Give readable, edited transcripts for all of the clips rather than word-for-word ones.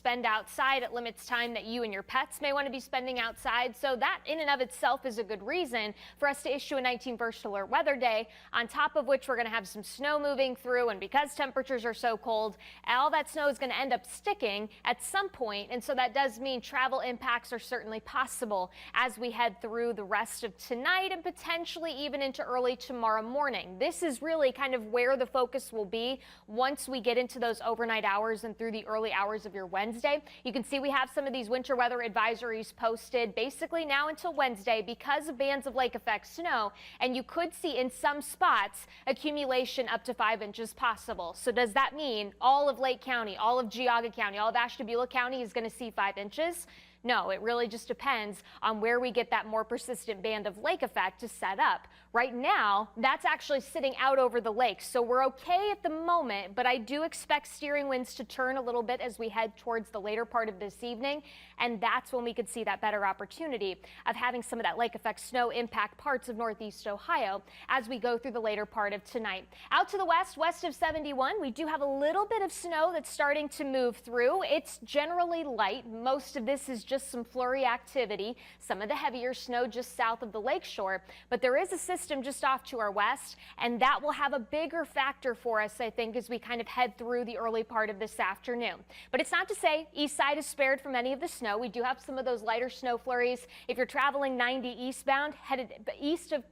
spend outside. It limits time that you and your pets may want to be spending outside. So that in and of itself is a good reason for us to issue a 19th alert weather day, on top of which we're going to have some snow moving through. And because temperatures are so cold, all that snow is going to end up sticking at some point. And so that does mean travel impacts are certainly possible as we head through the rest of tonight and potentially even into early tomorrow morning. This is really kind of where the focus will be once we get into those overnight hours and through the early hours of your Wednesday. You can see we have some of these winter weather advisories posted basically now until Wednesday because of bands of lake effect snow, and you could see in some spots accumulation up to 5 inches possible. So does that mean all of Lake County, all of Geauga County, all of Ashtabula County is going to see 5 inches? No, it really just depends on where we get that more persistent band of lake effect to set up. Right now, that's actually sitting out over the lake, so we're okay at the moment, but I do expect steering winds to turn a little bit as we head towards the later part of this evening, and that's when we could see that better opportunity of having some of that lake effect snow impact parts of northeast Ohio as we go through the later part of tonight. Out to the west, west of 71, we do have a little bit of snow that's starting to move through. It's generally light. Most of this is just some flurry activity, some of the heavier snow just south of the lakeshore, but there is a system just off to our west, and that will have a bigger factor for us, I think, as we kind of head through the early part of this afternoon. But it's not to say east side is spared from any of the snow. We do have some of those lighter snow flurries. If you're traveling 90 eastbound, headed east of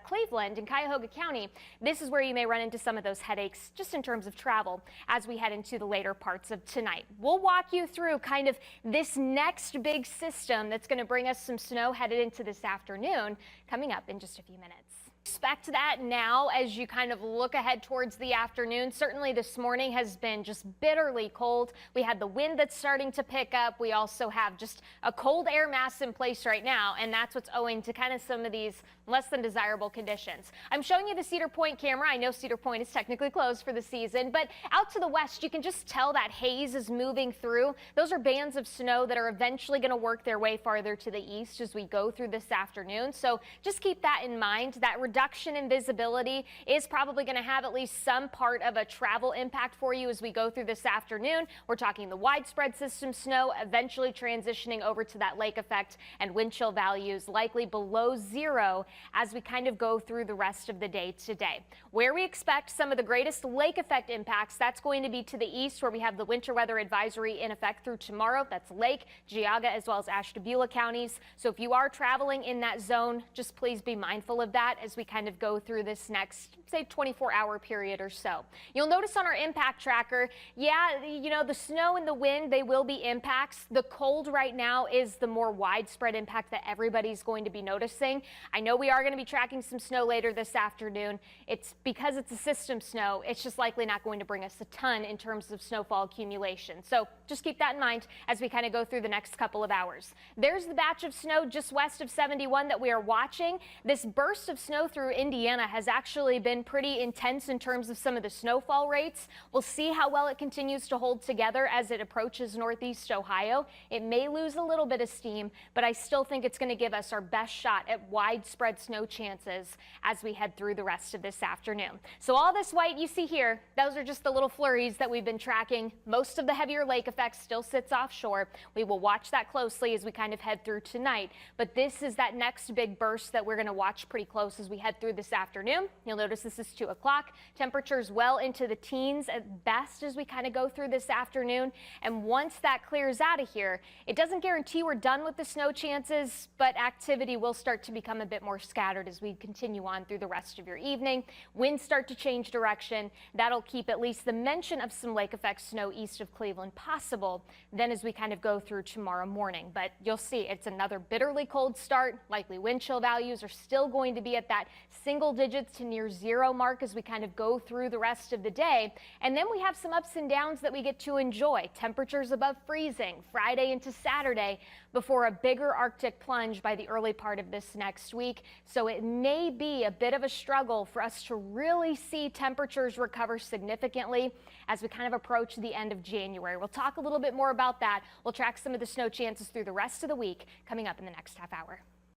Cleveland and Cuyahoga County, this is where you may run into some of those headaches just in terms of travel as we head into the later parts of tonight. We'll walk you through kind of this next big system that's going to bring us some snow headed into this afternoon coming up in just a few minutes. Expect that now as you kind of look ahead towards the afternoon. Certainly this morning has been just bitterly cold. We had the wind that's starting to pick up. We also have just a cold air mass in place right now, and that's what's owing to kind of some of these less than desirable conditions. I'm showing you the Cedar Point camera. I know Cedar Point is technically closed for the season, but out to the west, you can just tell that haze is moving through. Those are bands of snow that are eventually going to work their way farther to the east as we go through this afternoon. So just keep that in mind. That reduction in visibility is probably going to have at least some part of a travel impact for you as we go through this afternoon. We're talking the widespread system snow eventually transitioning over to that lake effect and wind chill values likely below zero as we kind of go through the rest of the day today. Where we expect some of the greatest lake effect impacts, that's going to be to the east, where we have the winter weather advisory in effect through tomorrow. That's Lake, Geauga, as well as Ashtabula counties. So if you are traveling in that zone, just please be mindful of that as we kind of go through this next, say, 24-hour period or so. You'll notice on our impact tracker, the snow and the wind, they will be impacts. The cold right now is the more widespread impact that everybody's going to be noticing. I know we are going to be tracking some snow later this afternoon. It's because it's a system snow. It's just likely not going to bring us a ton in terms of snowfall accumulation. So just keep that in mind as we kind of go through the next couple of hours. There's the batch of snow just west of 71 that we are watching. This burst of snow through Indiana has actually been pretty intense in terms of some of the snowfall rates. We'll see how well it continues to hold together as it approaches northeast Ohio. It may lose a little bit of steam, but I still think it's going to give us our best shot at widespread snow chances as we head through the rest of this afternoon. So all this white you see here, those are just the little flurries that we've been tracking. Most of the heavier lake effect still sits offshore. We will watch that closely as we kind of head through tonight, but this is that next big burst that we're going to watch pretty close as we head through this afternoon. You'll notice this is 2 o'clock. Temperatures well into the teens at best as we kind of go through this afternoon. And once that clears out of here, it doesn't guarantee we're done with the snow chances, but activity will start to become a bit more scattered as we continue on through the rest of your evening. Winds start to change direction. That'll keep at least the mention of some lake effect snow east of Cleveland possible then as we kind of go through tomorrow morning. But you'll see it's another bitterly cold start. Likely wind chill values are still going to be at that single digits to near zero mark as we kind of go through the rest of the day. And then we have some ups and downs that we get to enjoy. Temperatures above freezing Friday into Saturday before a bigger Arctic plunge by the early part of this next week. So it may be a bit of a struggle for us to really see temperatures recover significantly as we kind of approach the end of January. We'll talk a little bit more about that. We'll track some of the snow chances through the rest of the week coming up in the next half hour.